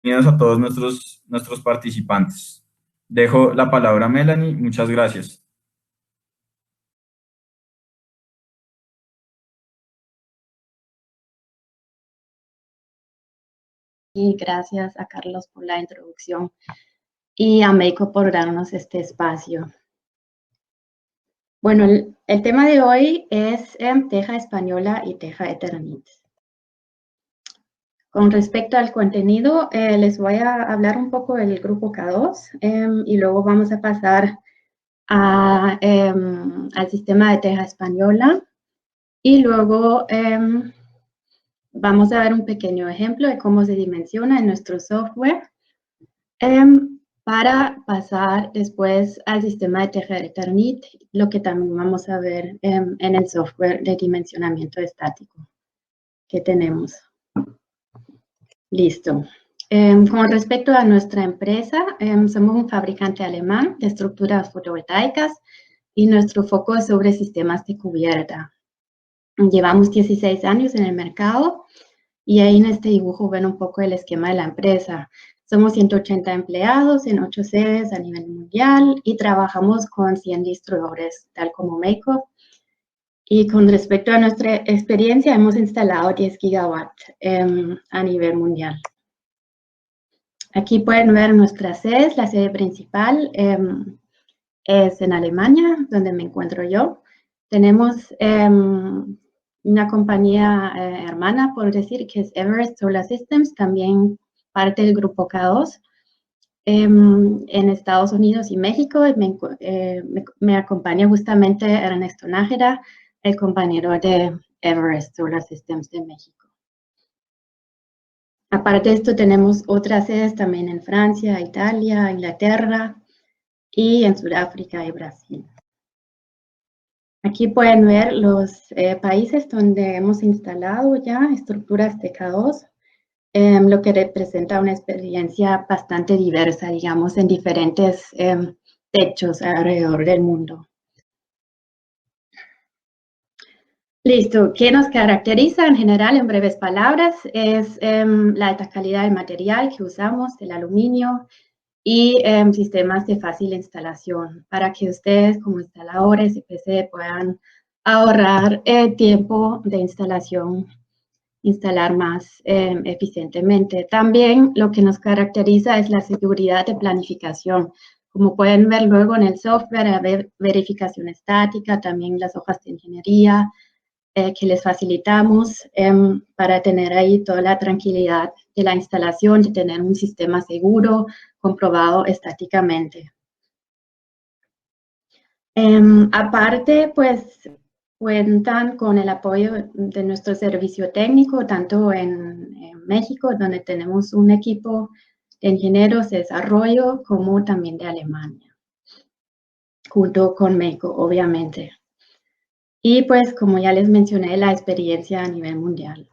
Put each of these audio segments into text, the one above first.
Bienvenidos a todos nuestros participantes. Dejo la palabra a Melanie. Muchas gracias. Y gracias a Carlos por la introducción y a Meiko por darnos este espacio. Bueno, el tema de hoy es teja española y teja Eternit. Con respecto al contenido, les voy a hablar un poco del grupo K2 y luego vamos a pasar al sistema de teja española y luego vamos a ver un pequeño ejemplo de cómo se dimensiona en nuestro software para pasar después al sistema de teja Eternit, lo que también vamos a ver en el software de dimensionamiento estático que tenemos. Listo. Con respecto a nuestra empresa, somos un fabricante alemán de estructuras fotovoltaicas y nuestro foco es sobre sistemas de cubierta. Llevamos 16 años en el mercado y ahí en este dibujo ven un poco el esquema de la empresa. Somos 180 empleados en 8 sedes a nivel mundial y trabajamos con 100 distribuidores, tal como Meiko. Y con respecto a nuestra experiencia, hemos instalado 10 gigawatts a nivel mundial. Aquí pueden ver nuestras sedes. La sede principal es en Alemania, donde me encuentro yo. Tenemos una compañía hermana, por decir, que es Everest Solar Systems, también parte del grupo K2. En Estados Unidos y México me acompaña justamente Ernesto Nájera, el compañero de Everest Solar Systems de México. Aparte de esto, tenemos otras sedes también en Francia, Italia, Inglaterra y en Sudáfrica y Brasil. Aquí pueden ver los países donde hemos instalado ya estructuras de K2, lo que representa una experiencia bastante diversa, digamos, en diferentes techos alrededor del mundo. Listo, ¿qué nos caracteriza en general, en breves palabras? Es la alta calidad del material que usamos, el aluminio, y sistemas de fácil instalación para que ustedes como instaladores de PC puedan ahorrar tiempo de instalación, instalar más eficientemente. También lo que nos caracteriza es la seguridad de planificación. Como pueden ver luego en el software, hay verificación estática, también las hojas de ingeniería, que les facilitamos para tener ahí toda la tranquilidad de la instalación, de tener un sistema seguro, comprobado estáticamente. Aparte, pues cuentan con el apoyo de nuestro servicio técnico, tanto en México, donde tenemos un equipo de ingenieros de desarrollo, como también de Alemania, junto con México, obviamente. Y pues, como ya les mencioné, la experiencia a nivel mundial.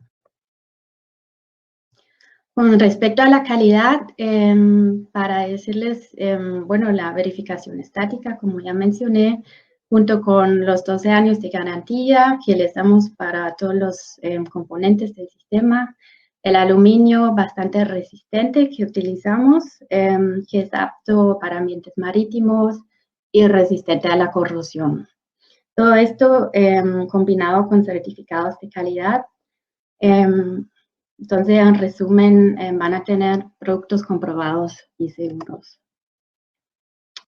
Con respecto a la calidad, para decirles, bueno, la verificación estática, como ya mencioné, junto con los 12 años de garantía que les damos para todos los componentes del sistema, el aluminio bastante resistente que utilizamos, que es apto para ambientes marítimos y resistente a la corrosión. Todo esto combinado con certificados de calidad. Entonces, en resumen, van a tener productos comprobados y seguros.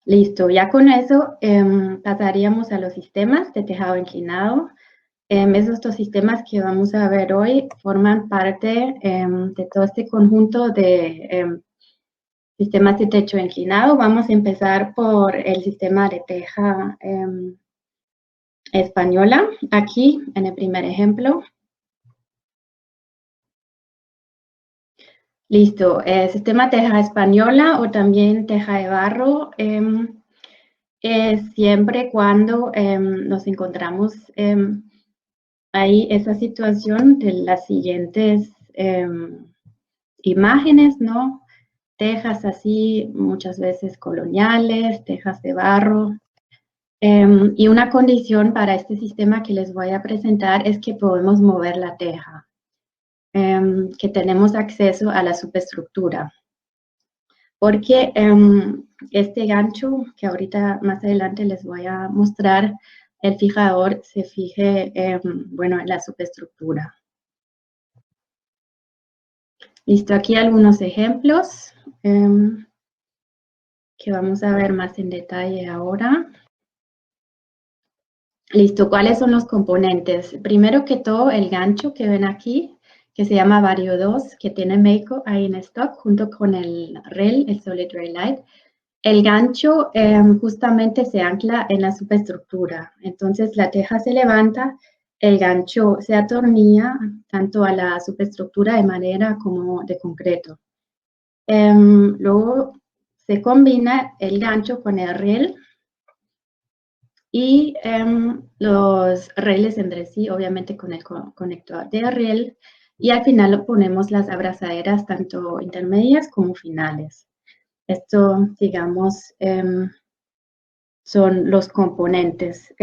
Listo, ya con eso pasaríamos a los sistemas de tejado inclinado. Esos dos sistemas que vamos a ver hoy forman parte de todo este conjunto de sistemas de techo inclinado. Vamos a empezar por el sistema de teja española, aquí en el primer ejemplo. Listo, sistema teja española o también teja de barro es siempre cuando nos encontramos ahí esa situación de las siguientes imágenes, ¿no? Tejas así, muchas veces coloniales, tejas de barro. Y una condición para este sistema que les voy a presentar es que podemos mover la teja. Que tenemos acceso a la superestructura. porque este gancho que ahorita más adelante les voy a mostrar, el fijador se fije, bueno, en la superestructura. Listo, aquí algunos ejemplos que vamos a ver más en detalle ahora. Listo, ¿cuáles son los componentes? Primero que todo, el gancho que ven aquí, que se llama Vario 2, que tiene Meiko ahí en stock, junto con el REL, el Solid Rail Light. El gancho justamente se ancla en la superestructura. Entonces, la teja se levanta, el gancho se atornilla tanto a la superestructura de madera como de concreto. Luego se combina el gancho con el riel y los rieles entre sí, obviamente con el conector de riel. Y al final ponemos las abrazaderas tanto intermedias como finales. Esto, digamos, son los componentes.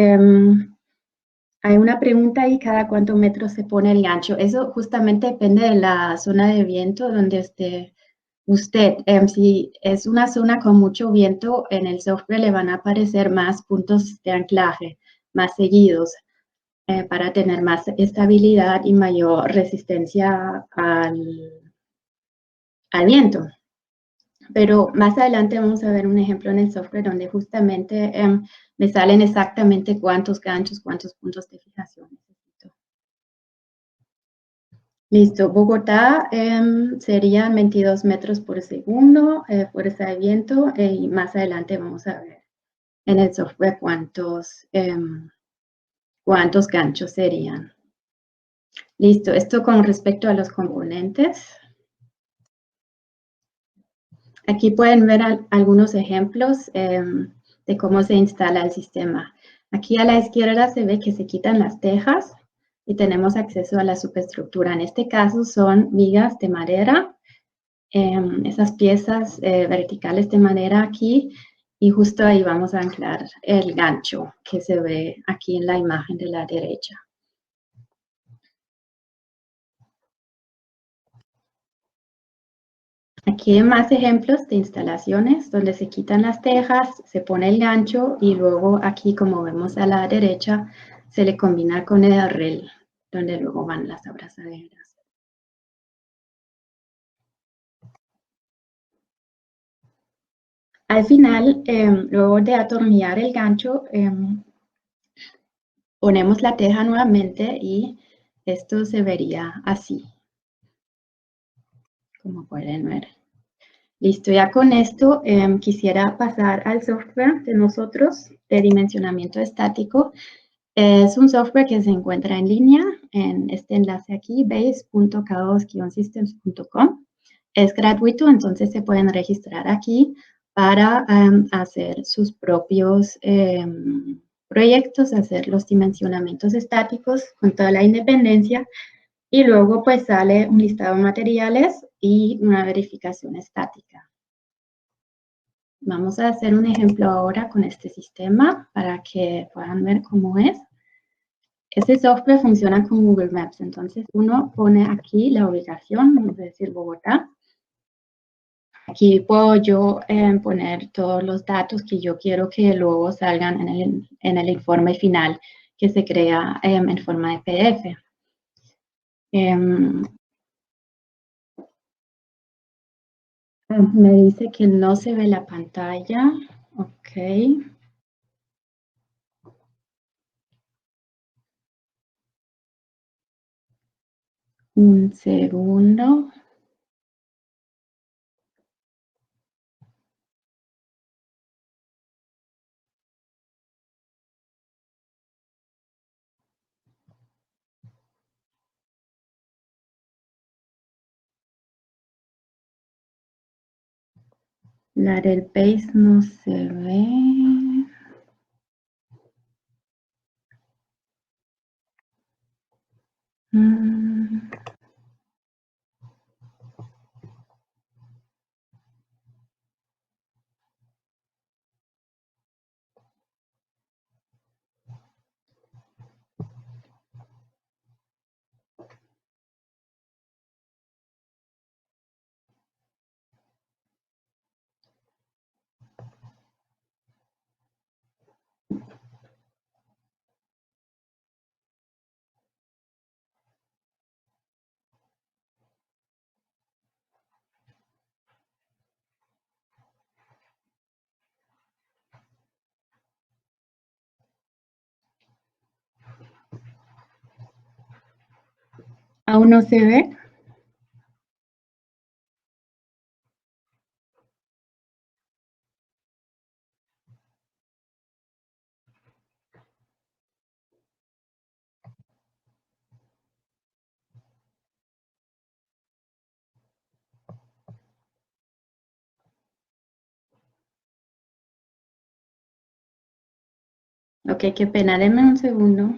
Hay una pregunta ahí, ¿cada cuántos metros se pone el gancho? Eso justamente depende de la zona de viento donde esté usted. Si es una zona con mucho viento, en el software le van a aparecer más puntos de anclaje, más seguidos, para tener más estabilidad y mayor resistencia al viento. Pero más adelante vamos a ver un ejemplo en el software donde justamente me salen exactamente cuántos ganchos, cuántos puntos de fijación necesito. Listo, Bogotá serían 22 metros por segundo, fuerza de viento, y más adelante vamos a ver en el software cuántos ganchos serían. Listo, esto con respecto a los componentes. Aquí pueden ver algunos ejemplos de cómo se instala el sistema. Aquí a la izquierda se ve que se quitan las tejas y tenemos acceso a la superestructura. En este caso son vigas de madera, esas piezas verticales de madera aquí, y justo ahí vamos a anclar el gancho que se ve aquí en la imagen de la derecha. Aquí hay más ejemplos de instalaciones donde se quitan las tejas, se pone el gancho y luego aquí, como vemos a la derecha, se le combina con el riel, donde luego van las abrazaderas. Al final, luego de atornillar el gancho, ponemos la teja nuevamente y esto se vería así, como pueden ver. Listo, ya con esto quisiera pasar al software de nosotros de dimensionamiento estático. Es un software que se encuentra en línea en este enlace aquí, base.k2-systems.com. Es gratuito, entonces se pueden registrar aquí para hacer sus propios proyectos, hacer los dimensionamientos estáticos con toda la independencia. Y luego pues sale un listado de materiales y una verificación estática. Vamos a hacer un ejemplo ahora con este sistema para que puedan ver cómo es. Este software funciona con Google Maps, entonces uno pone aquí la ubicación, vamos a decir Bogotá. Aquí puedo yo poner todos los datos que yo quiero que luego salgan en el informe final que se crea en forma de PDF. Me dice que no se ve la pantalla. Ok. Un segundo. La del base no se ve. ¿Aún no se ve? Ok, qué pena, denme un segundo.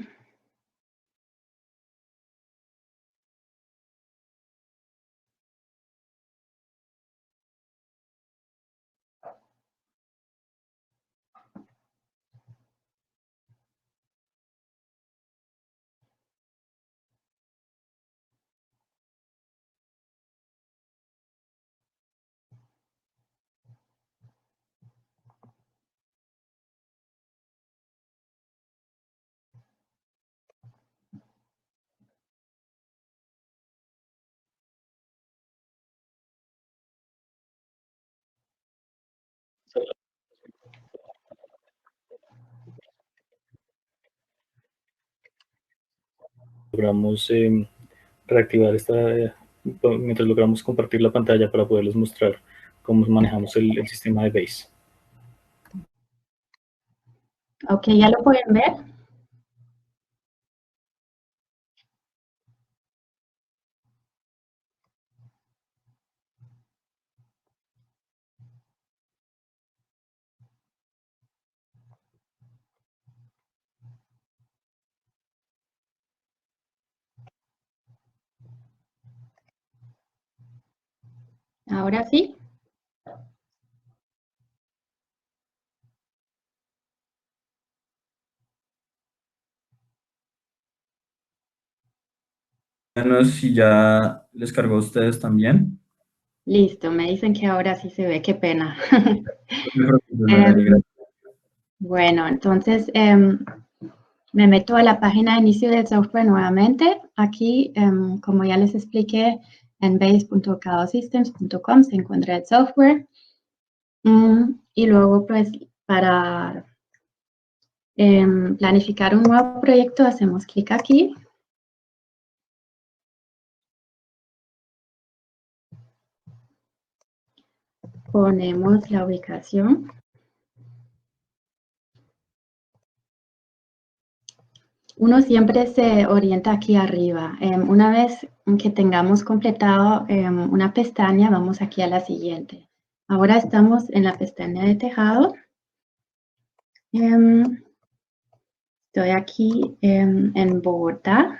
Logramos reactivar mientras logramos compartir la pantalla para poderles mostrar cómo manejamos el sistema de Base. Ok, ¿ya lo pueden ver? Ahora sí. Díganos si ya les cargó a ustedes también. Listo, me dicen que ahora sí se ve, qué pena. No me preocupe, Melanie, gracias. Bueno, entonces me meto a la página de inicio del software nuevamente. Aquí, como ya les expliqué, en base.caosystems.com se encuentra el software. Y luego, pues, para planificar un nuevo proyecto, hacemos clic aquí. Ponemos la ubicación. Uno siempre se orienta aquí arriba. Una vez que tengamos completado una pestaña, vamos aquí a la siguiente. Ahora estamos en la pestaña de tejado. Estoy aquí en Bogotá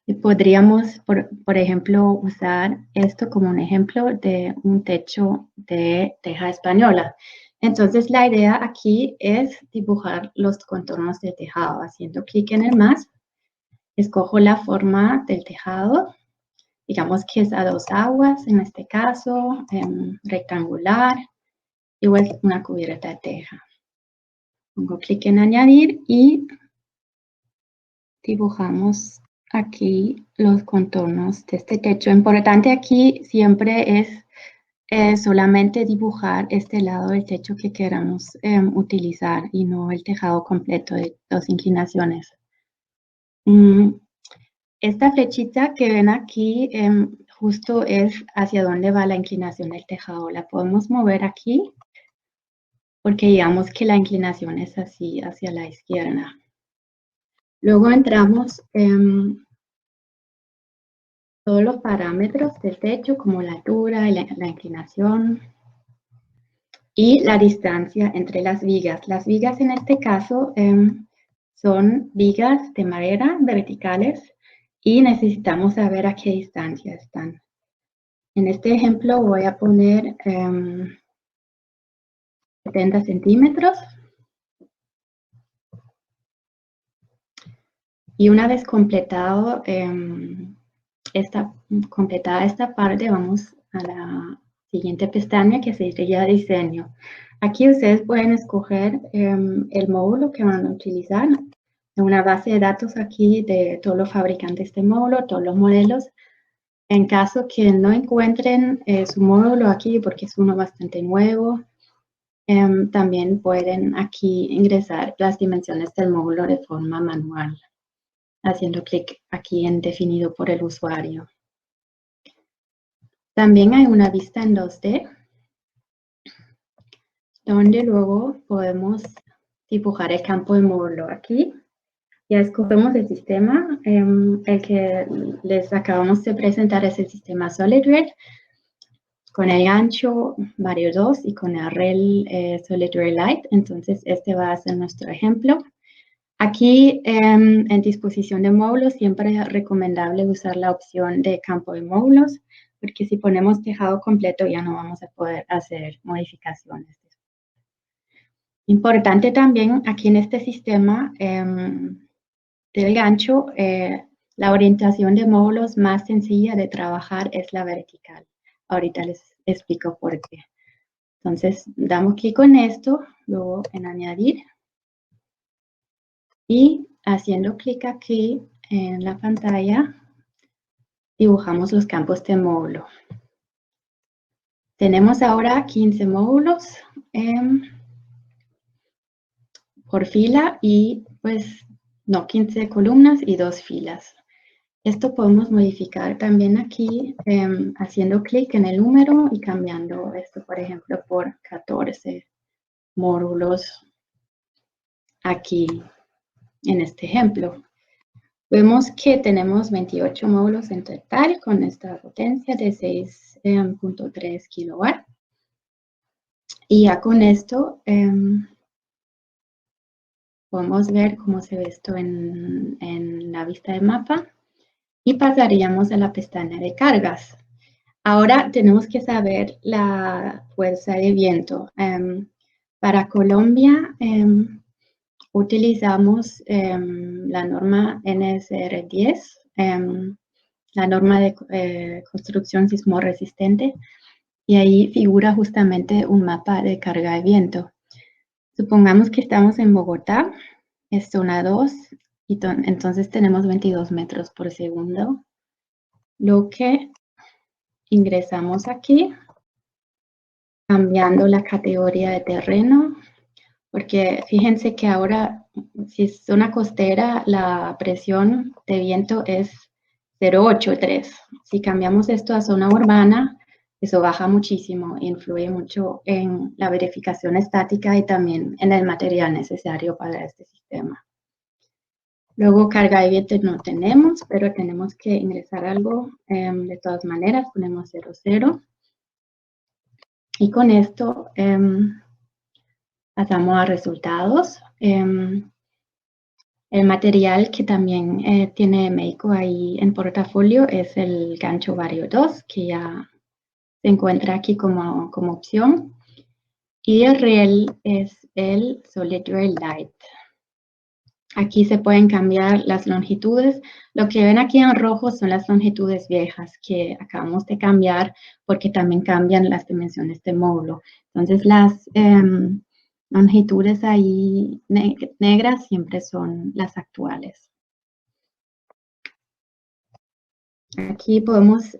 y podríamos, por ejemplo, usar esto como un ejemplo de un techo de teja española. Entonces, la idea aquí es dibujar los contornos de tejado. Haciendo clic en el más, escojo la forma del tejado. Digamos que es a dos aguas, en este caso, rectangular, igual una cubierta de teja. Pongo clic en añadir y dibujamos aquí los contornos de este techo. Lo importante aquí siempre es solamente dibujar este lado del techo que queramos utilizar y no el tejado completo de dos inclinaciones. Esta flechita que ven aquí justo es hacia dónde va la inclinación del tejado. La podemos mover aquí porque digamos que la inclinación es así hacia la izquierda. Luego entramos en todos los parámetros del techo, como la altura, la inclinación y la distancia entre las vigas. Las vigas en este caso son vigas de madera verticales y necesitamos saber a qué distancia están. En este ejemplo voy a poner 70 centímetros. Y una vez completada esta parte, vamos a la siguiente pestaña que sería diseño. Aquí ustedes pueden escoger el módulo que van a utilizar. Una base de datos aquí de todos los fabricantes de este módulo, todos los modelos. En caso que no encuentren su módulo aquí, porque es uno bastante nuevo, también pueden aquí ingresar las dimensiones del módulo de forma manual. haciendo clic aquí en definido por el usuario. También hay una vista en 2D, donde luego podemos dibujar el campo de módulo. Aquí ya escogemos el sistema, el que les acabamos de presentar es el sistema SolidRed, con el gancho Vario 2 y con el rel SolidRed Lite. Entonces este va a ser nuestro ejemplo. Aquí en disposición de módulos siempre es recomendable usar la opción de campo de módulos, porque si ponemos tejado completo ya no vamos a poder hacer modificaciones. Importante también aquí en este sistema del gancho, la orientación de módulos más sencilla de trabajar es la vertical. Ahorita les explico por qué. Entonces damos clic en esto, luego en añadir. Y haciendo clic aquí en la pantalla, dibujamos los campos de módulo. Tenemos ahora 15 módulos por fila y pues no, 15 columnas y 2 filas. Esto podemos modificar también aquí haciendo clic en el número y cambiando esto, por ejemplo, por 14 módulos aquí en este ejemplo. Vemos que tenemos 28 módulos en total con esta potencia de 6.3 kilowatts. Y ya con esto podemos ver cómo se ve esto en la vista de mapa. Y pasaríamos a la pestaña de cargas. Ahora tenemos que saber la fuerza de viento. Para Colombia utilizamos la norma NSR 10, la norma de construcción sismo resistente, y ahí figura justamente un mapa de carga de viento. Supongamos que estamos en Bogotá, es zona 2, y entonces tenemos 22 metros por segundo. Lo que ingresamos aquí, cambiando la categoría de terreno, porque fíjense que ahora, si es zona costera, la presión de viento es 0.83. Si cambiamos esto a zona urbana, eso baja muchísimo, influye mucho en la verificación estática y también en el material necesario para este sistema. Luego carga de viento no tenemos, pero tenemos que ingresar algo. De todas maneras, ponemos 00. Y con esto pasamos a resultados. El material que también tiene Meiko ahí en portafolio es el gancho Vario 2, que ya se encuentra aquí como opción. Y el rel es el SolidRed Lite. Aquí se pueden cambiar las longitudes. Lo que ven aquí en rojo son las longitudes viejas que acabamos de cambiar porque también cambian las dimensiones de módulo. Entonces las longitudes ahí negras siempre son las actuales. Aquí podemos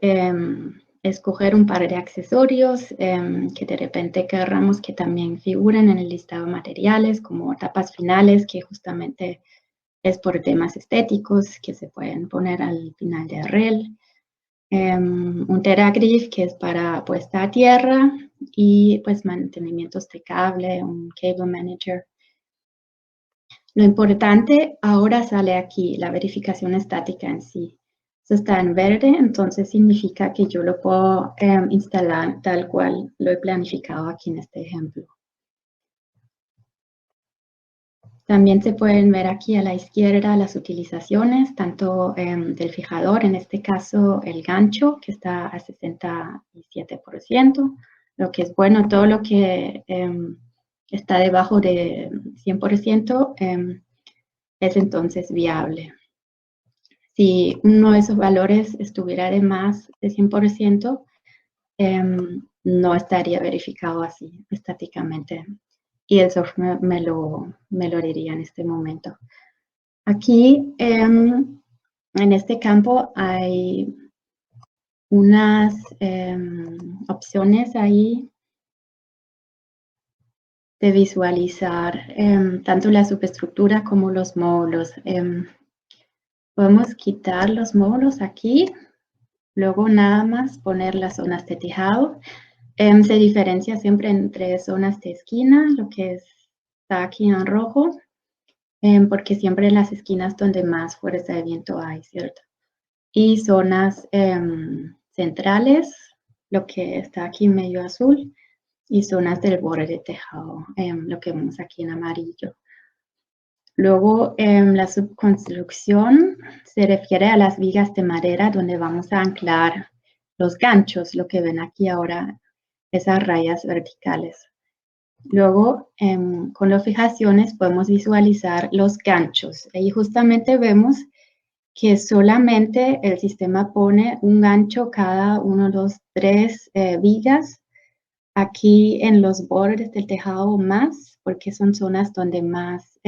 escoger un par de accesorios que de repente querramos que también figuren en el listado de materiales, como tapas finales, que justamente es por temas estéticos que se pueden poner al final de rel. Un TeraGrip, que es para puesta a tierra, y pues mantenimientos de cable, un Cable Manager. Lo importante ahora sale aquí, la verificación estática en sí. Esto está en verde, entonces significa que yo lo puedo instalar tal cual lo he planificado aquí en este ejemplo. También se pueden ver aquí a la izquierda las utilizaciones, tanto del fijador, en este caso el gancho, que está a 67%, lo que es bueno. Todo lo que está debajo de 100% es entonces viable. Si uno de esos valores estuviera de más de 100%, no estaría verificado así estáticamente. Y el software me lo diría en este momento. Aquí, en este campo, hay unas opciones ahí de visualizar tanto la superestructura como los módulos. Podemos quitar los módulos aquí, luego nada más poner las zonas de tejado. Se diferencia siempre entre zonas de esquina, lo que está aquí en rojo, porque siempre en las esquinas donde más fuerza de viento hay, ¿cierto? Y zonas centrales, lo que está aquí medio azul, y zonas del borde de tejado, lo que vemos aquí en amarillo. Luego, la subconstrucción se refiere a las vigas de madera donde vamos a anclar los ganchos, lo que ven aquí ahora, esas rayas verticales. Luego, con las fijaciones podemos visualizar los ganchos. Ahí justamente vemos que solamente el sistema pone un gancho cada 1, 2, 3 vigas. Aquí en los bordes del tejado más, porque son zonas donde más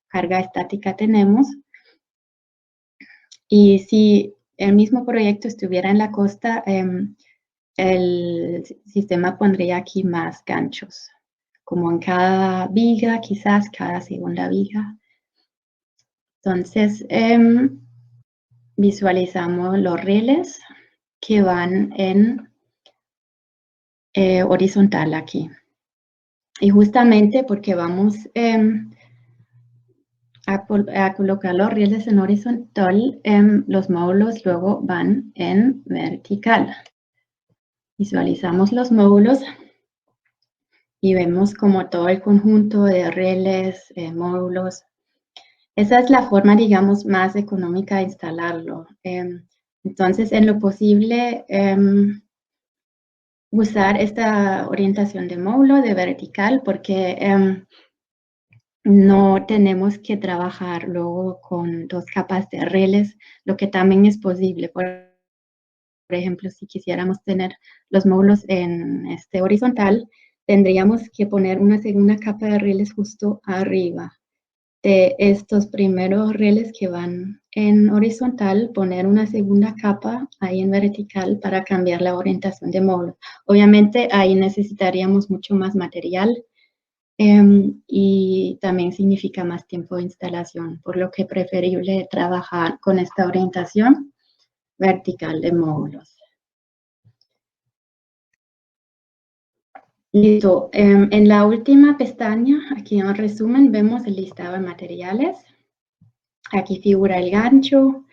carga estática tenemos. Y si el mismo proyecto estuviera en la costa, el sistema pondría aquí más ganchos, como en cada viga, quizás cada segunda viga. Entonces, visualizamos los rieles que van en horizontal aquí. Y justamente porque vamos a colocar los rieles en horizontal, los módulos luego van en vertical. Visualizamos los módulos y vemos como todo el conjunto de rieles, módulos. Esa es la forma, digamos, más económica de instalarlo. Entonces, en lo posible, usar esta orientación de módulo de vertical porque no tenemos que trabajar luego con 2 capas de rieles, lo que también es posible. Por ejemplo, si quisiéramos tener los módulos en horizontal, tendríamos que poner una segunda capa de rieles justo arriba de estos primeros rieles que van en horizontal, poner una segunda capa ahí en vertical para cambiar la orientación de módulos. Obviamente ahí necesitaríamos mucho más material y también significa más tiempo de instalación, por lo que es preferible trabajar con esta orientación vertical de módulos. Listo. En la última pestaña, aquí en el resumen, vemos el listado de materiales. Aquí figura el gancho,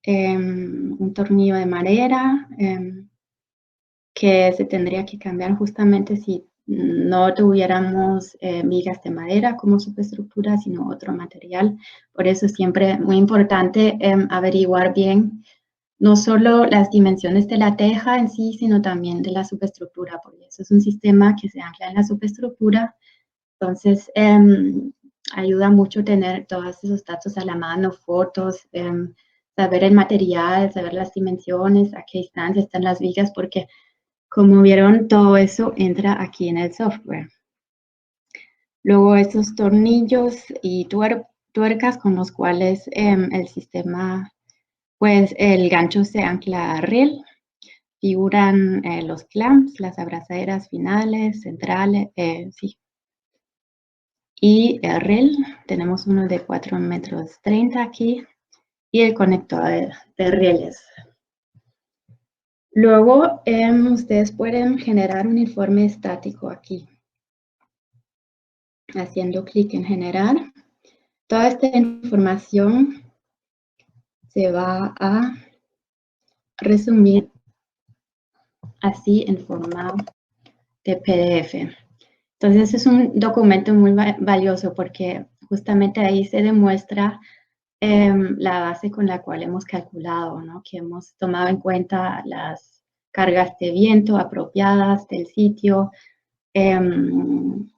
un tornillo de madera que se tendría que cambiar justamente si no tuviéramos vigas de madera como superestructura, sino otro material. Por eso siempre es muy importante averiguar bien no solo las dimensiones de la teja en sí, sino también de la superestructura, porque eso es un sistema que se ancla en la superestructura. Entonces, ayuda mucho tener todos esos datos a la mano, fotos, saber el material, saber las dimensiones, a qué distancia están las vigas, porque como vieron, todo eso entra aquí en el software. Luego, estos tornillos y tuercas con los cuales el sistema, pues el gancho se ancla a riel. Figuran los clamps, las abrazaderas finales, centrales, sí. Y el riel, tenemos uno de 4,30 metros aquí y el conector de rieles. Luego, ustedes pueden generar un informe estático aquí. Haciendo clic en generar. Toda esta información se va a resumir así en formato de PDF. Entonces es un documento muy valioso porque justamente ahí se demuestra la base con la cual hemos calculado, ¿no? Que hemos tomado en cuenta las cargas de viento apropiadas del sitio. El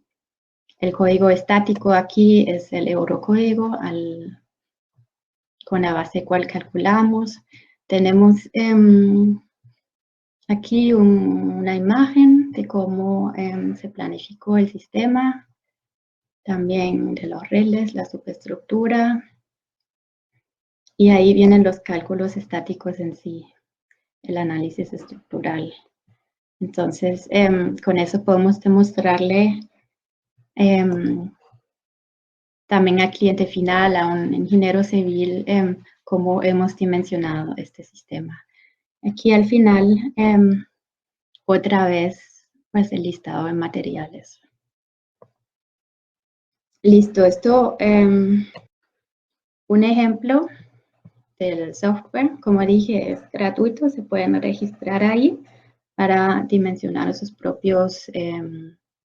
código estático aquí es el eurocódigo con la base cual calculamos. Tenemos aquí una imagen de cómo se planificó el sistema, también de los rieles, la superestructura, y ahí vienen los cálculos estáticos en sí, el análisis estructural. Entonces, con eso podemos demostrarle también al cliente final, a un ingeniero civil, cómo hemos dimensionado este sistema. Aquí al final, otra vez, pues el listado de materiales. Listo, esto, un ejemplo del software, como dije, es gratuito, se pueden registrar ahí para dimensionar sus propios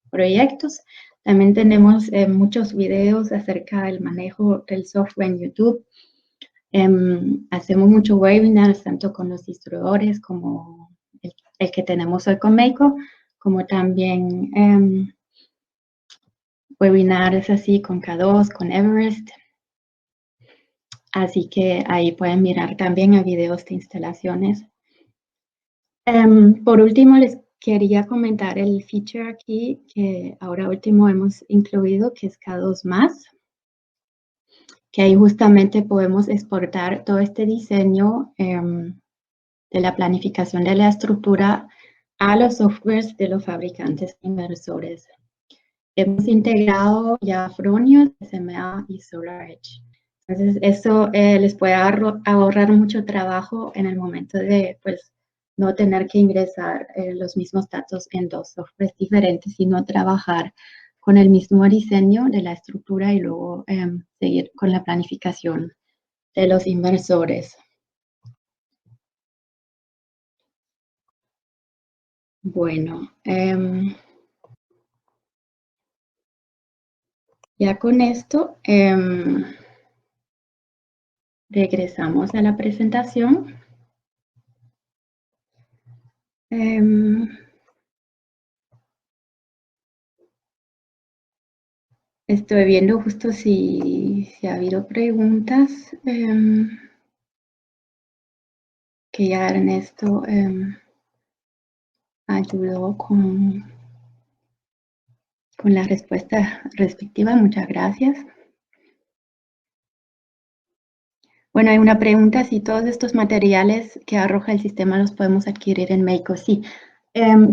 proyectos. También tenemos muchos videos acerca del manejo del software en YouTube. Hacemos muchos webinars, tanto con los distribuidores como el que tenemos hoy con Meico, como también webinars así con K2, con Everest. Así que ahí pueden mirar también a videos de instalaciones. Por último, les quería comentar el feature aquí que ahora último hemos incluido, que es K2+, que ahí justamente podemos exportar todo este diseño de la planificación de la estructura a los softwares de los fabricantes inversores. Hemos integrado ya Fronius, SMA y SolarEdge. Entonces, eso les puede ahorrar mucho trabajo en el momento de, pues, no tener que ingresar los mismos datos en dos softwares diferentes, sino trabajar con el mismo diseño de la estructura y luego seguir con la planificación de los inversores. Bueno, ya con esto regresamos a la presentación. Estoy viendo justo si ha habido preguntas que ya Ernesto ayudó con la respuesta respectiva. Muchas gracias. Bueno, hay una pregunta, si todos estos materiales que arroja el sistema los podemos adquirir en Meico. Sí,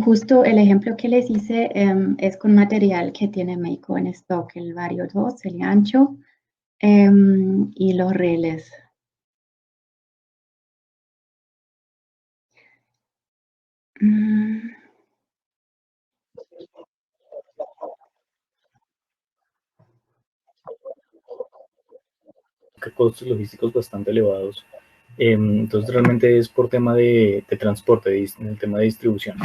justo el ejemplo que les hice es con material que tiene Meico en stock, el Vario 2, el gancho y los rieles. Costos logísticos bastante elevados. Entonces realmente es por tema de transporte, el tema de distribución.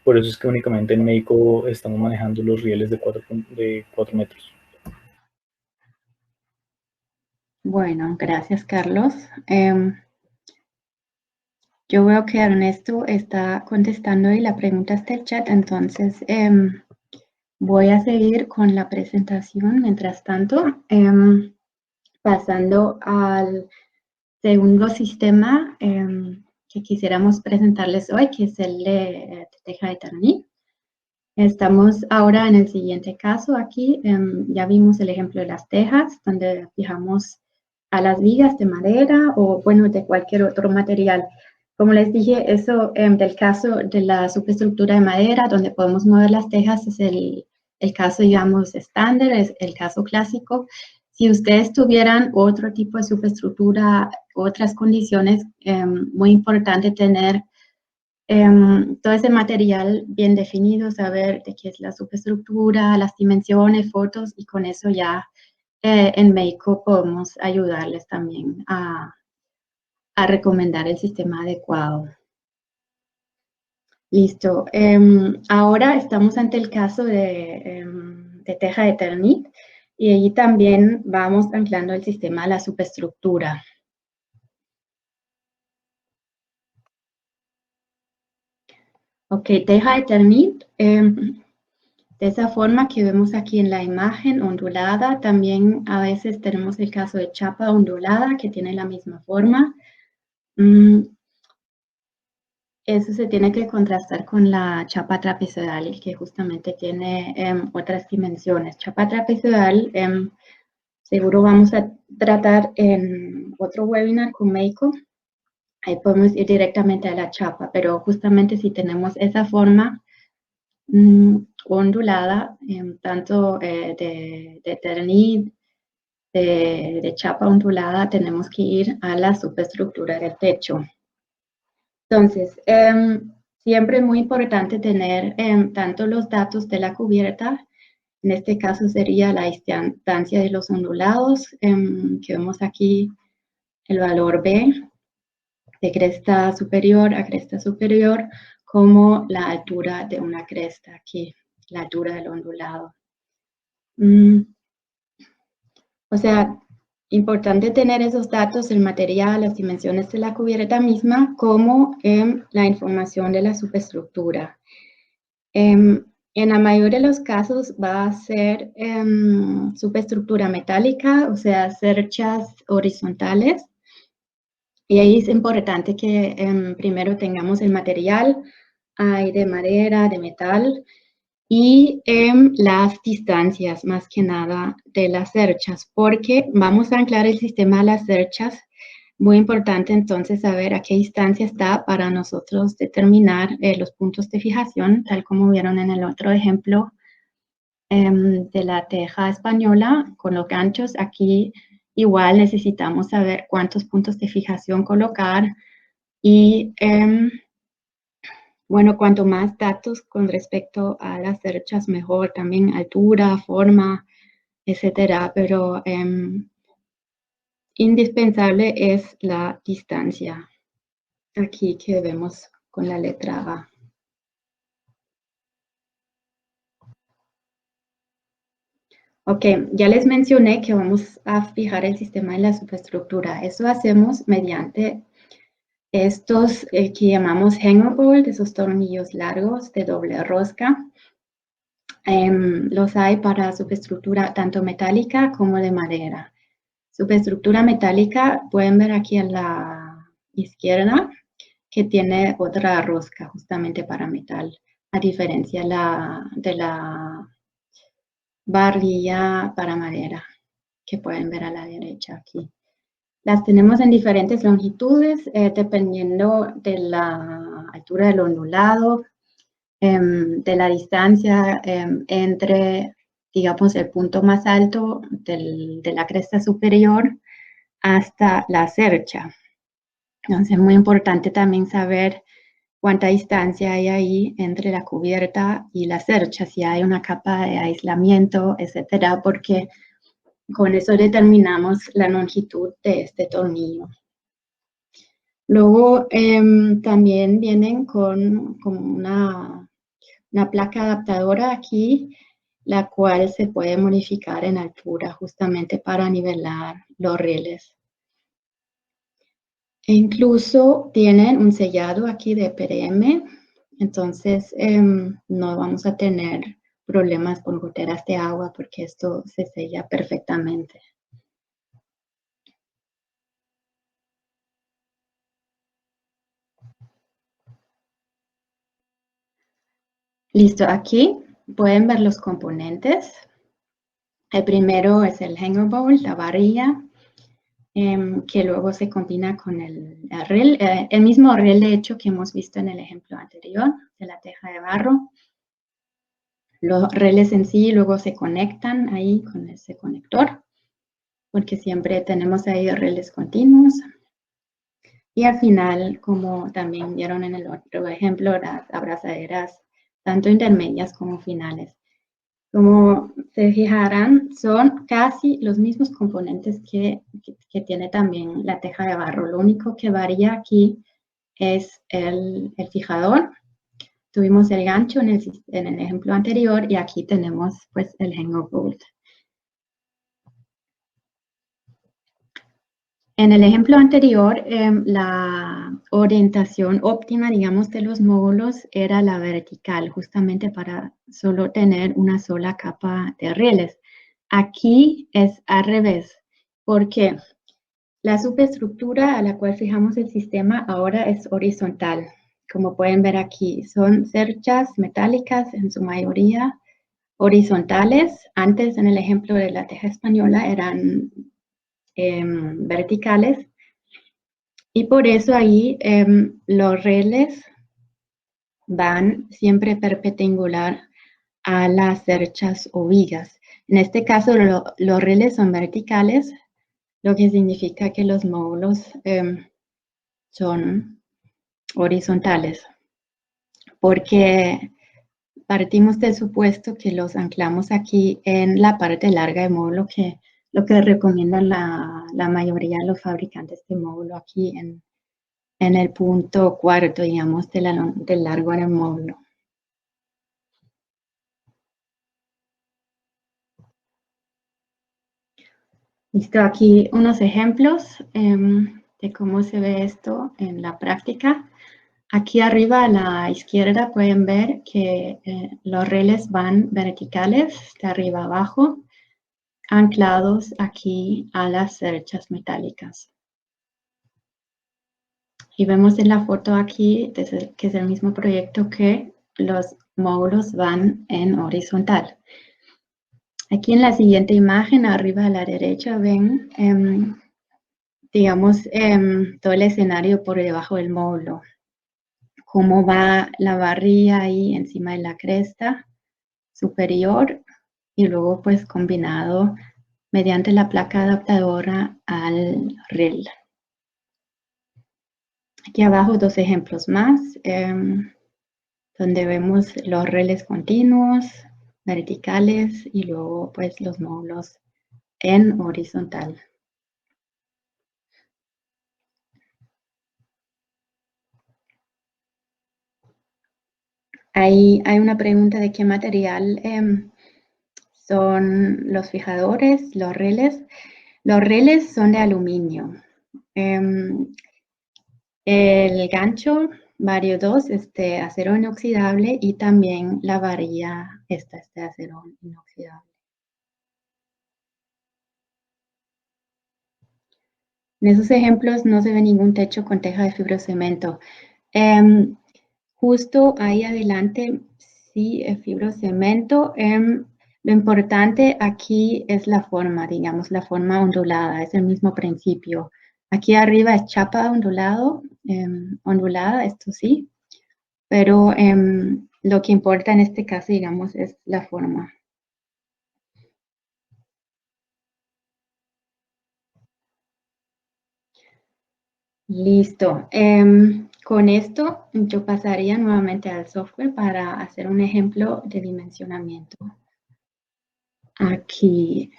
Por eso es que únicamente en Meico estamos manejando los rieles de 4 metros. Bueno, gracias Carlos. Yo veo que Ernesto está contestando y la pregunta está en el chat, entonces voy a seguir con la presentación. Mientras tanto, pasando al segundo sistema que quisiéramos presentarles hoy, que es el de teja de Eternit. Estamos ahora en el siguiente caso aquí. Ya vimos el ejemplo de las tejas, donde fijamos a las vigas de madera o, bueno, de cualquier otro material. Como les dije, eso del caso de la superestructura de madera, donde podemos mover las tejas, es el caso, digamos, estándar, es el caso clásico. Si ustedes tuvieran otro tipo de superestructura, otras condiciones, muy importante tener todo ese material bien definido, saber de qué es la superestructura, las dimensiones, fotos, y con eso ya en Meico podemos ayudarles también a recomendar el sistema adecuado. Listo. Ahora estamos ante el caso de teja de Eternit y allí también vamos anclando el sistema a la superestructura. Ok, teja de Eternit, de esa forma que vemos aquí en la imagen, ondulada. También a veces tenemos el caso de chapa ondulada, que tiene la misma forma. Eso se tiene que contrastar con la chapa trapezoidal, que justamente tiene otras dimensiones. Chapa trapezoidal, seguro vamos a tratar en otro webinar con Meico. Ahí podemos ir directamente a la chapa, pero justamente si tenemos esa forma ondulada, tanto de Eternit de chapa ondulada, tenemos que ir a la superestructura del techo. Entonces, siempre es muy importante tener tanto los datos de la cubierta, en este caso sería la distancia de los ondulados, que vemos aquí el valor B, de cresta superior a cresta superior, como la altura de una cresta aquí, la altura del ondulado. O sea, importante tener esos datos, el material, las dimensiones de la cubierta misma, como la información de la superestructura. En la mayoría de los casos va a ser superestructura metálica, o sea, cerchas horizontales. Y ahí es importante que primero tengamos el material, hay de madera, de metal, y las distancias, más que nada, de las cerchas, porque vamos a anclar el sistema a las cerchas. Muy importante entonces saber a qué distancia está para nosotros determinar los puntos de fijación, tal como vieron en el otro ejemplo de la teja española con los ganchos. Aquí igual necesitamos saber cuántos puntos de fijación colocar y bueno, cuanto más datos con respecto a las cerchas, mejor. También altura, forma, etcétera. Pero indispensable es la distancia. Aquí que vemos con la letra A. Ok, ya les mencioné que vamos a fijar el sistema en la superestructura. Eso hacemos mediante estos que llamamos hanger bolt, esos tornillos largos de doble rosca. Los hay para superestructura tanto metálica como de madera. Superestructura metálica, pueden ver aquí a la izquierda que tiene otra rosca justamente para metal, a diferencia de la varilla para madera que pueden ver a la derecha aquí. Las tenemos en diferentes longitudes dependiendo de la altura del ondulado, de la distancia entre, digamos, el punto más alto de la cresta superior hasta la cercha. Entonces es muy importante también saber cuánta distancia hay ahí entre la cubierta y la cercha, si hay una capa de aislamiento, etcétera, porque con eso determinamos la longitud de este tornillo. Luego también vienen con una placa adaptadora aquí, la cual se puede modificar en altura justamente para nivelar los rieles. E incluso tienen un sellado aquí de PRM, entonces no vamos a tener problemas con goteras de agua porque esto se sella perfectamente. Listo, aquí pueden ver los componentes. El primero es el hanger bolt, la varilla, que luego se combina con el riel, el mismo riel de hecho que hemos visto en el ejemplo anterior de la teja de barro. Los rieles en sí luego se conectan ahí con ese conector, porque siempre tenemos ahí rieles continuos. Y al final, como también vieron en el otro ejemplo, las abrazaderas tanto intermedias como finales. Como se fijarán, son casi los mismos componentes que tiene también la teja de barro. Lo único que varía aquí es el fijador. Tuvimos el gancho en el ejemplo anterior y aquí tenemos pues el hanger bolt. En el ejemplo anterior, la orientación óptima, digamos, de los módulos era la vertical, justamente para solo tener una sola capa de rieles. Aquí es al revés, porque la superestructura a la cual fijamos el sistema ahora es horizontal. Como pueden ver aquí, son cerchas metálicas en su mayoría horizontales. Antes, en el ejemplo de la teja española, eran verticales, y por eso ahí los rieles van siempre perpendicular a las cerchas o vigas. En este caso, los rieles son verticales, lo que significa que los módulos son horizontales, porque partimos del supuesto que los anclamos aquí en la parte larga del módulo, lo que recomiendan la mayoría de los fabricantes de módulo aquí en el punto cuarto, digamos, del largo del módulo. Listo, aquí unos ejemplos de cómo se ve esto en la práctica. Aquí arriba a la izquierda pueden ver que los rieles van verticales de arriba abajo, anclados aquí a las cerchas metálicas. Y vemos en la foto aquí que es el mismo proyecto, que los módulos van en horizontal. Aquí en la siguiente imagen, arriba a la derecha, ven, digamos, todo el escenario por debajo del módulo. Cómo va la barrilla ahí encima de la cresta superior y luego pues combinado mediante la placa adaptadora al riel. Aquí abajo dos ejemplos más, donde vemos los rieles continuos, verticales y luego pues los módulos en horizontal. Hay una pregunta de qué material son los fijadores, los rieles. Los rieles son de aluminio. El gancho vario 2 es de acero inoxidable y también la varilla esta es de acero inoxidable. En esos ejemplos no se ve ningún techo con teja de fibrocemento. Justo ahí adelante sí es fibrocemento. Lo importante aquí es la forma, digamos, la forma ondulada, es el mismo principio. Aquí arriba es chapa ondulada, esto sí, pero lo que importa en este caso, digamos, es la forma. Listo. Con esto yo pasaría nuevamente al software para hacer un ejemplo de dimensionamiento. Aquí,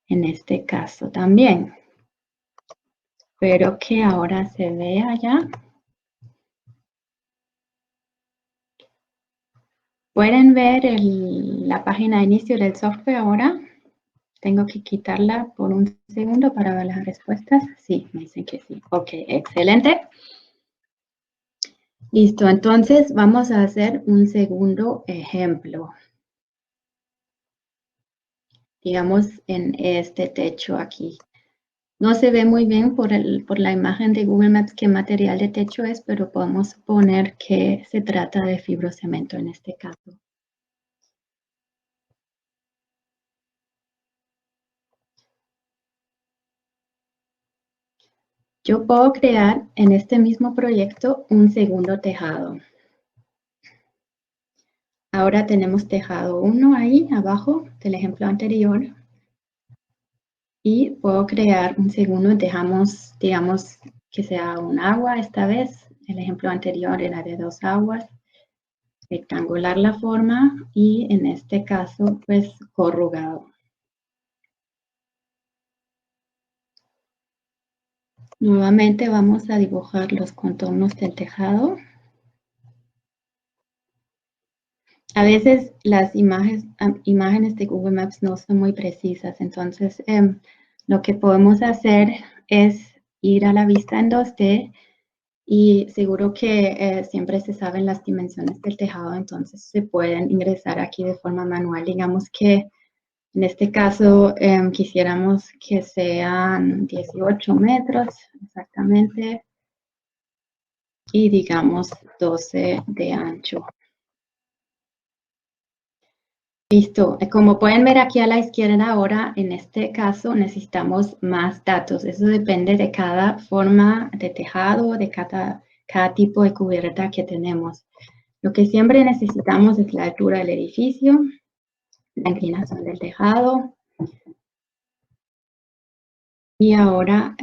en este caso también. Espero que ahora se vea ya. ¿Pueden ver la página de inicio del software ahora? Tengo que quitarla por un segundo para ver las respuestas. Sí, me dicen que sí. Ok, excelente. Listo, entonces vamos a hacer un segundo ejemplo. Digamos en este techo aquí. No se ve muy bien por la imagen de Google Maps qué material de techo es, pero podemos suponer que se trata de fibrocemento en este caso. Yo puedo crear en este mismo proyecto un segundo tejado. Ahora tenemos tejado 1 ahí abajo del ejemplo anterior. Y puedo crear un segundo, dejamos, digamos, que sea un agua esta vez. El ejemplo anterior era de 2 aguas. Rectangular la forma y en este caso, pues, corrugado. Nuevamente vamos a dibujar los contornos del tejado. A veces las imágenes de Google Maps no son muy precisas, entonces lo que podemos hacer es ir a la vista en 2D y seguro que siempre se saben las dimensiones del tejado, entonces se pueden ingresar aquí de forma manual. Digamos que en este caso quisiéramos que sean 18 metros exactamente y digamos 12 de ancho. Listo. Como pueden ver aquí a la izquierda ahora, en este caso necesitamos más datos. Eso depende de cada forma de tejado, de cada tipo de cubierta que tenemos. Lo que siempre necesitamos es la altura del edificio, la inclinación del tejado. Y ahora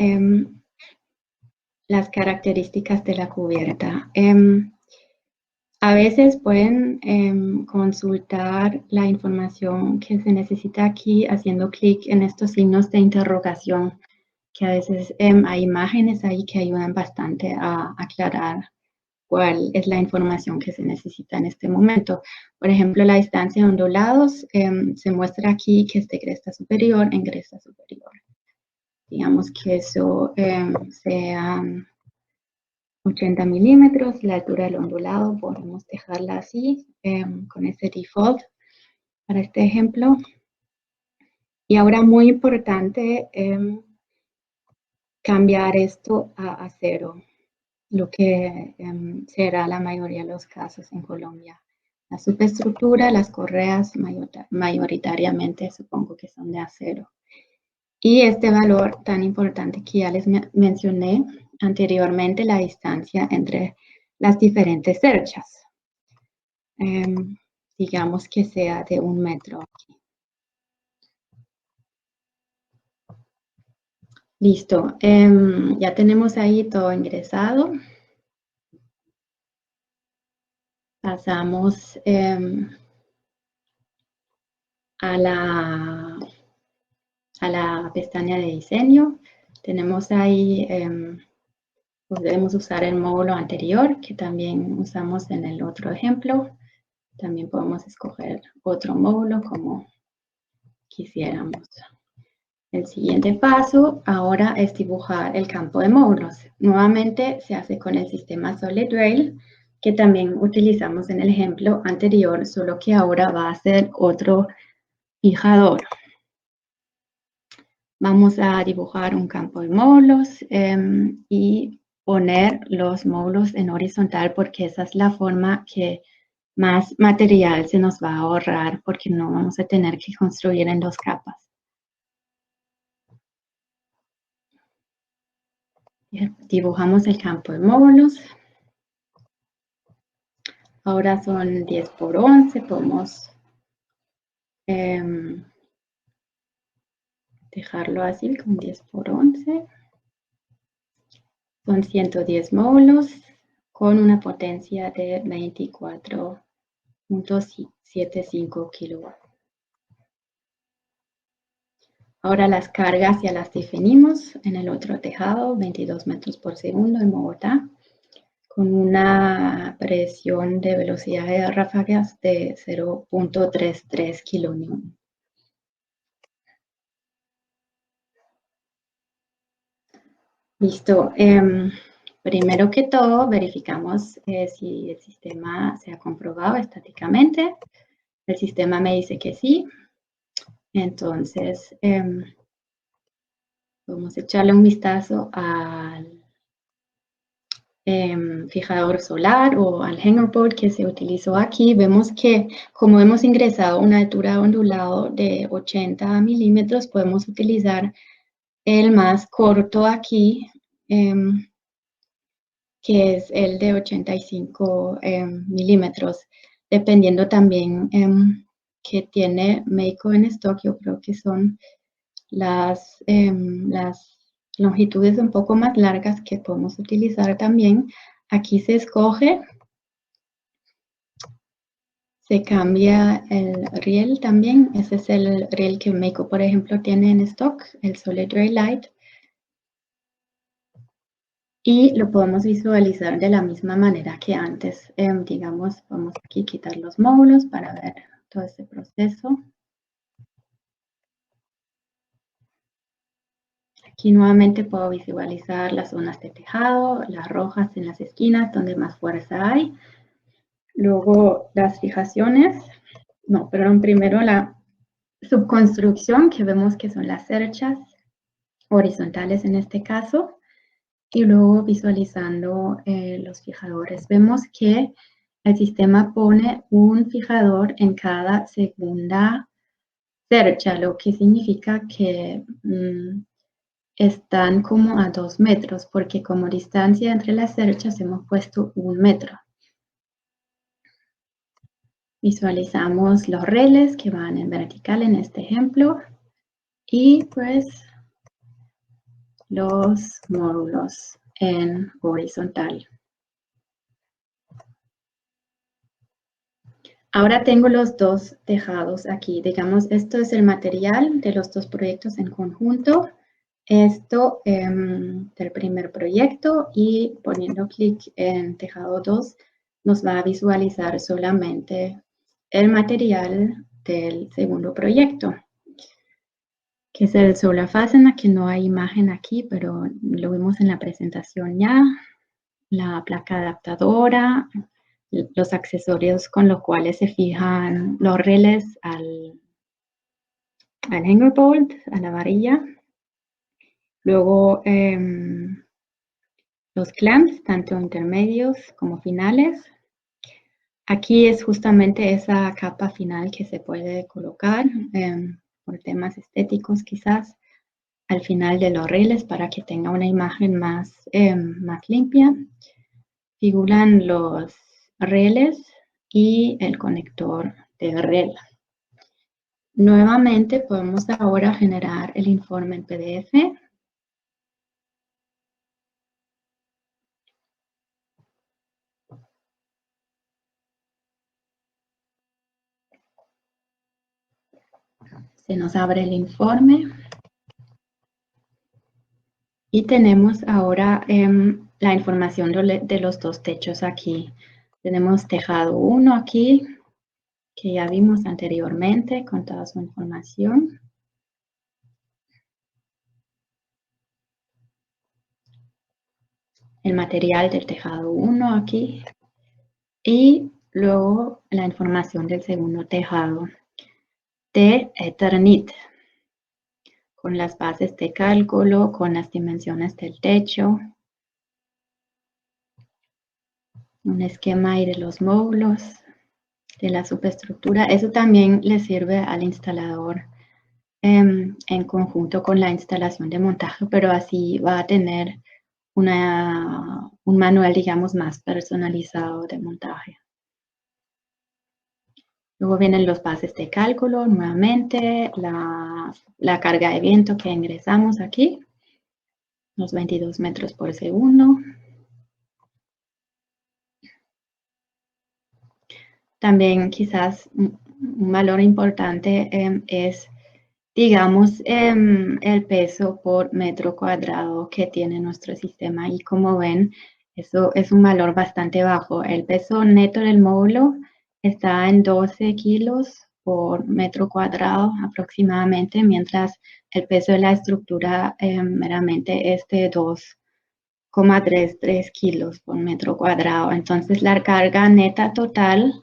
las características de la cubierta. A veces pueden consultar la información que se necesita aquí haciendo clic en estos signos de interrogación, que a veces hay imágenes ahí que ayudan bastante a aclarar cuál es la información que se necesita en este momento. Por ejemplo, la distancia de ondulados se muestra aquí que es de cresta superior en cresta superior. Digamos que eso sea 80 milímetros, la altura del ondulado podemos dejarla así, con este default para este ejemplo. Y ahora muy importante cambiar esto a 0, lo que será la mayoría de los casos en Colombia. La superestructura, las correas mayoritariamente supongo que son de acero. Y este valor tan importante que ya les mencioné anteriormente, la distancia entre las diferentes cerchas. Digamos que sea de 1 metro aquí. Listo, ya tenemos ahí todo ingresado. Pasamos a la pestaña de diseño. Tenemos ahí, podemos usar el módulo anterior que también usamos en el otro ejemplo. También podemos escoger otro módulo como quisiéramos. El siguiente paso ahora es dibujar el campo de módulos. Nuevamente se hace con el sistema SolidRail, que también utilizamos en el ejemplo anterior, solo que ahora va a ser otro fijador. Vamos a dibujar un campo de módulos y poner los módulos en horizontal porque esa es la forma que más material se nos va a ahorrar porque no vamos a tener que construir en 2 capas. Dibujamos el campo de módulos. Ahora son 10 por 11. Podemos dejarlo así con 10 por 11. Son 110 módulos con una potencia de 24.75 kilowatts. Ahora las cargas ya las definimos en el otro tejado, 22 metros por segundo en Bogotá, con una presión de velocidad de ráfagas de 0.33 kilonewton. Listo. Primero que todo, verificamos si el sistema se ha comprobado estáticamente. El sistema me dice que sí. Entonces, vamos a echarle un vistazo al fijador solar o al hanger board que se utilizó aquí. Vemos que como hemos ingresado una altura de ondulado de 80 milímetros, podemos utilizar el más corto aquí, que es el de 85 milímetros, dependiendo también que tiene Meiko en stock. Yo creo que son las longitudes un poco más largas que podemos utilizar también. Aquí se escoge, se cambia el riel también. Ese es el riel que Meiko, por ejemplo, tiene en stock, el SolidRail Lite. Y lo podemos visualizar de la misma manera que antes. Digamos, vamos aquí a quitar los módulos para ver todo este proceso. Aquí nuevamente puedo visualizar las zonas de tejado, las rojas en las esquinas donde más fuerza hay. Luego las fijaciones, primero la subconstrucción, que vemos que son las cerchas horizontales en este caso. Y luego visualizando los fijadores. Vemos que el sistema pone un fijador en cada segunda cercha, lo que significa que están como a 2 metros, porque como distancia entre las cerchas hemos puesto 1 metro. Visualizamos los rieles que van en vertical en este ejemplo y pues los módulos en horizontal. Ahora tengo los dos tejados aquí. Digamos, esto es el material de los dos proyectos en conjunto. Esto del primer proyecto y poniendo clic en tejado 2 nos va a visualizar solamente el material del segundo proyecto, que es el Solar Fastener, que no hay imagen aquí, pero lo vimos en la presentación ya. La placa adaptadora, los accesorios con los cuales se fijan los rieles al hanger bolt, a la varilla. Luego los clamps, tanto intermedios como finales. Aquí es justamente esa capa final que se puede colocar por temas estéticos quizás al final de los rieles para que tenga una imagen más limpia. Figuran los rieles y el conector de riel. Nuevamente podemos ahora generar el informe en PDF. Se nos abre el informe. Y tenemos ahora la información de los dos techos aquí. Tenemos tejado 1 aquí, que ya vimos anteriormente con toda su información. El material del tejado 1 aquí. Y luego la información del segundo tejado de Eternit, con las bases de cálculo, con las dimensiones del techo, un esquema ahí de los módulos, de la superestructura. Eso también le sirve al instalador en conjunto con la instalación de montaje, pero así va a tener un manual, digamos, más personalizado de montaje. Luego vienen los bases de cálculo, nuevamente, la carga de viento que ingresamos aquí, los 22 metros por segundo. También quizás un valor importante es, digamos, el peso por metro cuadrado que tiene nuestro sistema. Y como ven, eso es un valor bastante bajo. El peso neto del módulo está en 12 kilos por metro cuadrado aproximadamente, mientras el peso de la estructura meramente es de 2,33 kilos por metro cuadrado. Entonces, la carga neta total,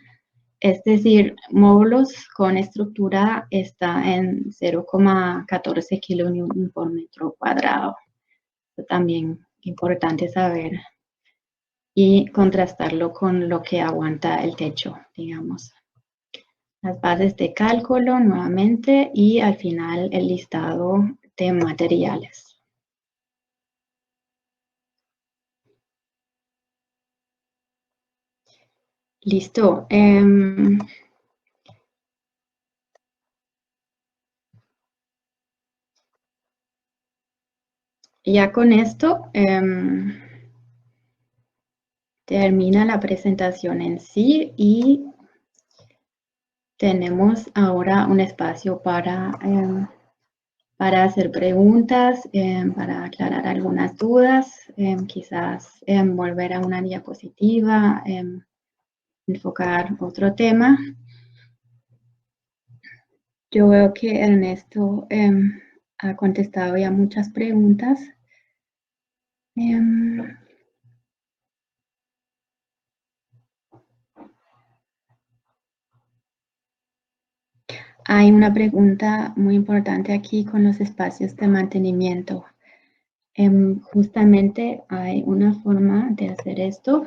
es decir, módulos con estructura, está en 0,14 kilonewton por metro cuadrado. Eso también es importante saber y contrastarlo con lo que aguanta el techo, digamos. Las bases de cálculo nuevamente y al final el listado de materiales. Listo. Ya con esto termina la presentación en sí y tenemos ahora un espacio para hacer preguntas, para aclarar algunas dudas, quizás volver a una diapositiva, enfocar otro tema. Yo veo que Ernesto ha contestado ya muchas preguntas. Hay una pregunta muy importante aquí con los espacios de mantenimiento. Justamente hay una forma de hacer esto.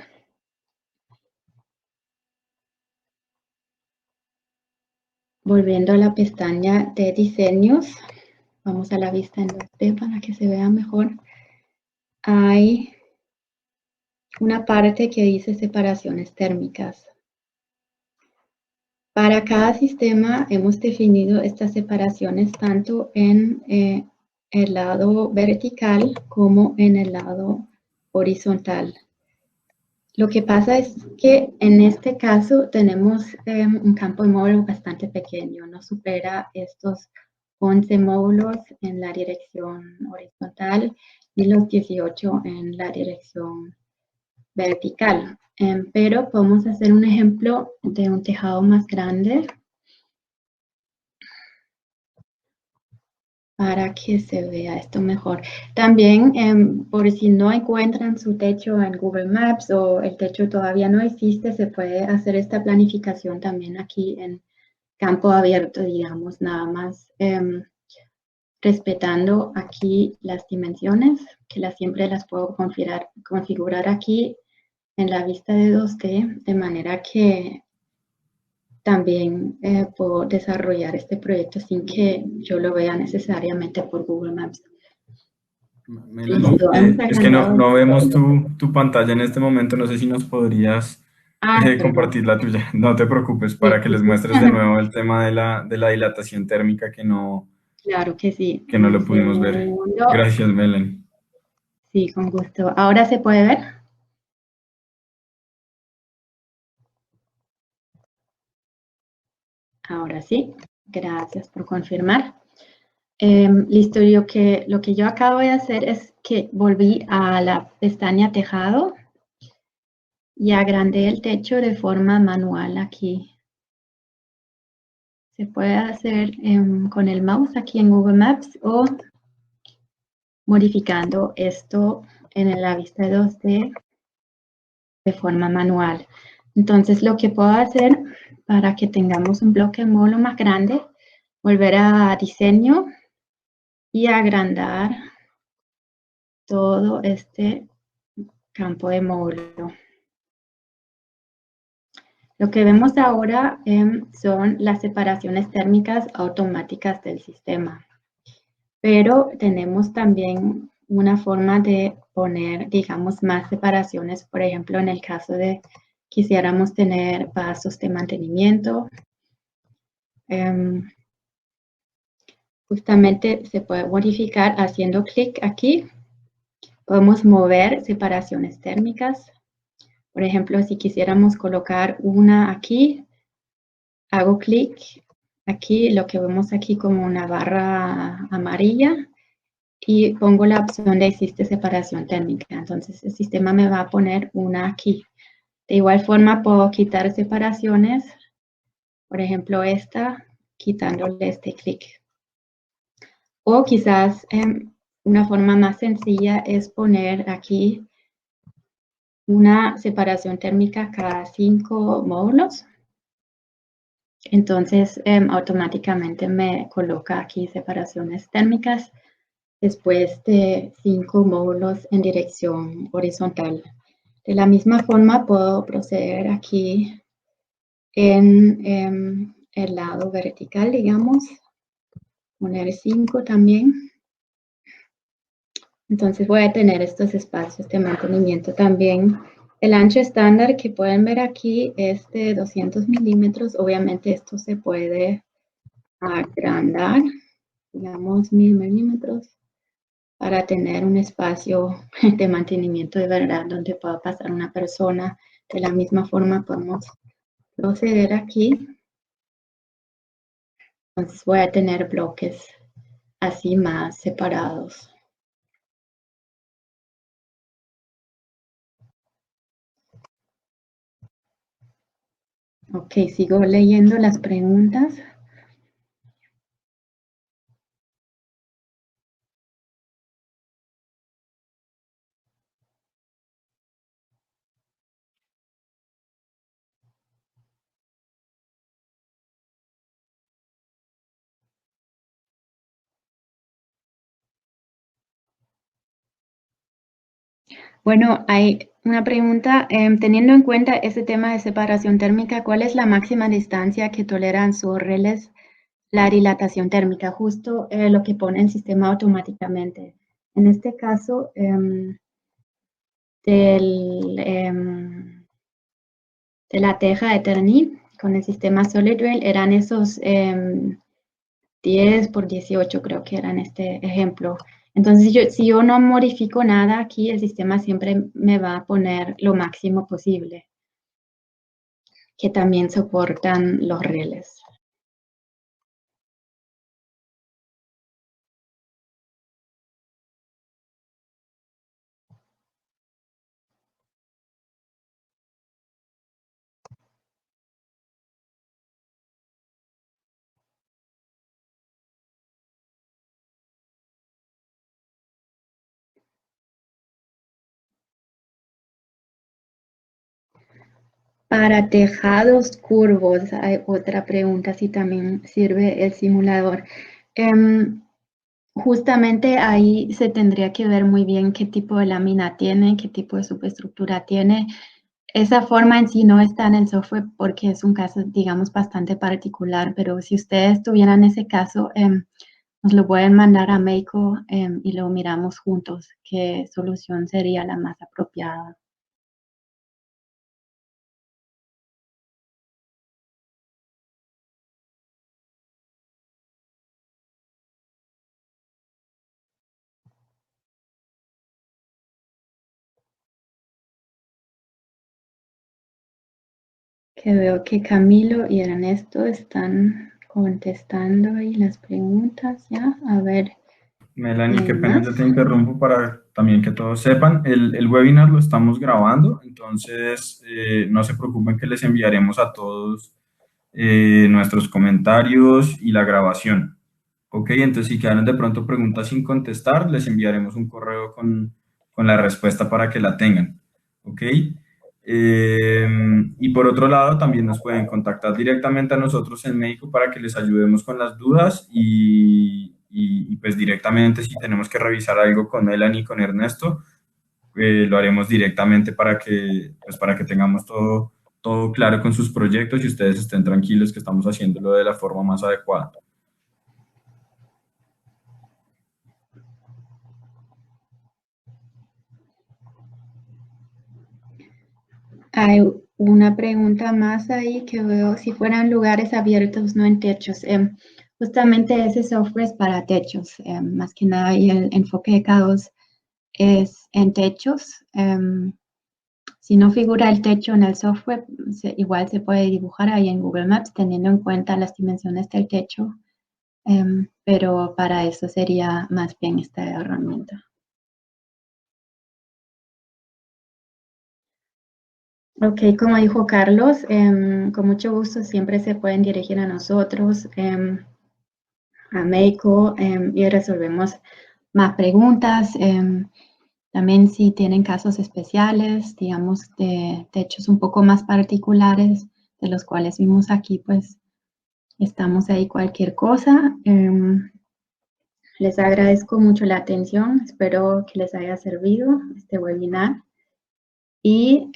Volviendo a la pestaña de diseños, vamos a la vista en 2D para que se vea mejor. Hay una parte que dice separaciones térmicas. Para cada sistema hemos definido estas separaciones tanto en el lado vertical como en el lado horizontal. Lo que pasa es que en este caso tenemos un campo de módulo bastante pequeño, no supera estos 11 módulos en la dirección horizontal y los 18 en la dirección vertical. Pero podemos hacer un ejemplo de un tejado más grande para que se vea esto mejor. También, por si no encuentran su techo en Google Maps o el techo todavía no existe, se puede hacer esta planificación también aquí en campo abierto, digamos, nada más respetando aquí las dimensiones, que siempre las puedo configurar aquí en la vista de 2D, de manera que también puedo desarrollar este proyecto sin que yo lo vea necesariamente por Google Maps. Melanie, es que no vemos tu pantalla en este momento, no sé si nos podrías compartir la tuya. No te preocupes, para que les muestres de nuevo el tema de la dilatación térmica claro que sí. Que no lo pudimos ver. Gracias, Melanie. Sí, con gusto. ¿Ahora se puede ver? Ahora sí, gracias por confirmar. Listo, lo que yo acabo de hacer es que volví a la pestaña tejado y agrandé el techo de forma manual aquí. Se puede hacer con el mouse aquí en Google Maps o modificando esto en la vista 2D de forma manual. Entonces, lo que puedo hacer para que tengamos un bloque de módulo más grande, volver a diseño y agrandar todo este campo de módulo. Lo que vemos ahora son las separaciones térmicas automáticas del sistema. Pero tenemos también una forma de poner, digamos, más separaciones. Por ejemplo, en el caso de quisiéramos tener pasos de mantenimiento. Justamente se puede modificar haciendo clic aquí. Podemos mover separaciones térmicas. Por ejemplo, si quisiéramos colocar una aquí, hago clic aquí, lo que vemos aquí como una barra amarilla, y pongo la opción de existe separación térmica. Entonces, el sistema me va a poner una aquí. De igual forma, puedo quitar separaciones. Por ejemplo, esta, quitándole este clic. O quizás una forma más sencilla es poner aquí una separación térmica cada 5 módulos. Entonces, automáticamente me coloca aquí separaciones térmicas después de 5 módulos en dirección horizontal. De la misma forma, puedo proceder aquí en el lado vertical, digamos, poner 5 también. Entonces voy a tener estos espacios de mantenimiento también. El ancho estándar que pueden ver aquí es de 200 milímetros. Obviamente esto se puede agrandar, digamos 1000 milímetros, para tener un espacio de mantenimiento de verdad donde pueda pasar una persona. De la misma forma podemos proceder aquí. Entonces voy a tener bloques así más separados. Ok, sigo leyendo las preguntas. Bueno, hay una pregunta. Teniendo en cuenta ese tema de separación térmica, ¿cuál es la máxima distancia que toleran sus relés la dilatación térmica? Justo lo que pone el sistema automáticamente. En este caso, de la teja de Eternit, con el sistema SolidRail eran esos 10 por 18, creo que eran este ejemplo. Entonces, si yo no modifico nada aquí, el sistema siempre me va a poner lo máximo posible, que también soportan los rieles. Para tejados curvos, hay otra pregunta, si también sirve el simulador. Justamente ahí se tendría que ver muy bien qué tipo de lámina tiene, qué tipo de superestructura tiene. Esa forma en sí no está en el software porque es un caso, digamos, bastante particular, pero si ustedes tuvieran ese caso, nos lo pueden mandar a Meiko y lo miramos juntos, qué solución sería la más apropiada. Que veo que Camilo y Ernesto están contestando ahí las preguntas, ¿ya? A ver. Melanie, qué pena, yo te interrumpo para también que todos sepan, el webinar lo estamos grabando, entonces no se preocupen que les enviaremos a todos nuestros comentarios y la grabación. Ok, entonces si quedaron de pronto preguntas sin contestar, les enviaremos un correo con la respuesta para que la tengan. Ok. Y por otro lado, también nos pueden contactar directamente a nosotros en México para que les ayudemos con las dudas y pues directamente si tenemos que revisar algo con Melanie y con Ernesto, lo haremos directamente para que tengamos todo claro con sus proyectos y ustedes estén tranquilos que estamos haciéndolo de la forma más adecuada. Hay una pregunta más ahí que veo, si fueran lugares abiertos, no en techos. Justamente ese software es para techos, más que nada, y el enfoque de K2 es en techos. Si no figura el techo en el software, igual se puede dibujar ahí en Google Maps teniendo en cuenta las dimensiones del techo, pero para eso sería más bien esta herramienta. Ok, como dijo Carlos, con mucho gusto siempre se pueden dirigir a nosotros, a Meiko, y resolvemos más preguntas. También si tienen casos especiales, digamos, de techos un poco más particulares, de los cuales vimos aquí, pues estamos ahí cualquier cosa. Les agradezco mucho la atención, espero que les haya servido este webinar. Y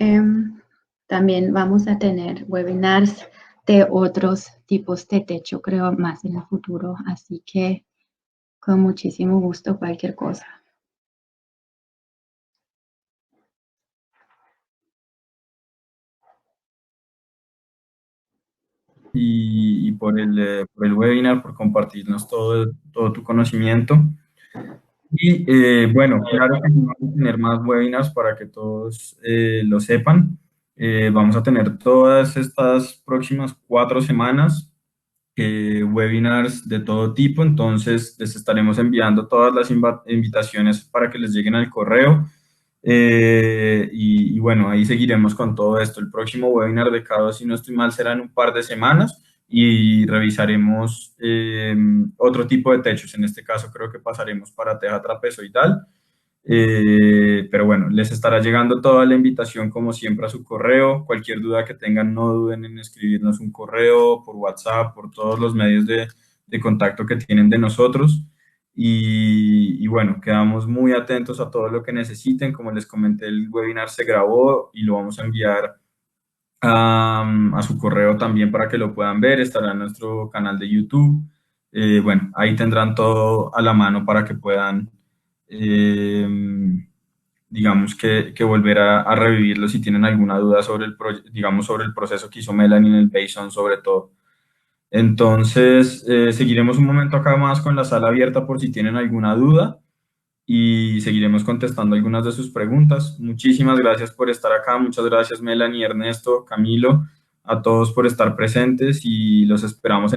también vamos a tener webinars de otros tipos de techo, creo, más en el futuro. Así que con muchísimo gusto cualquier cosa. Y por el webinar, por compartirnos todo tu conocimiento. Y bueno, claro que vamos a tener más webinars para que todos lo sepan. Vamos a tener todas estas próximas 4 semanas webinars de todo tipo, entonces les estaremos enviando todas las invitaciones para que les lleguen al correo. Y bueno, ahí seguiremos con todo esto. El próximo webinar de cada, si no estoy mal, será en un par de semanas y revisaremos otro tipo de techos. En este caso creo que pasaremos para teja trapezoidal. Pero bueno, les estará llegando toda la invitación como siempre a su correo. Cualquier duda que tengan, no duden en escribirnos un correo por WhatsApp, por todos los medios de contacto que tienen de nosotros. Y bueno, quedamos muy atentos a todo lo que necesiten. Como les comenté, el webinar se grabó y lo vamos a enviar a su correo también para que lo puedan ver. Estará en nuestro canal de YouTube. Bueno, ahí tendrán todo a la mano para que puedan digamos que volver a revivirlo si tienen alguna duda sobre digamos, sobre el proceso que hizo Melanie en el Bayesian sobre todo. Entonces, seguiremos un momento acá más con la sala abierta por si tienen alguna duda y seguiremos contestando algunas de sus preguntas. Muchísimas gracias por estar acá. Muchas gracias, Melanie, Ernesto, Camilo, a todos por estar presentes y los esperamos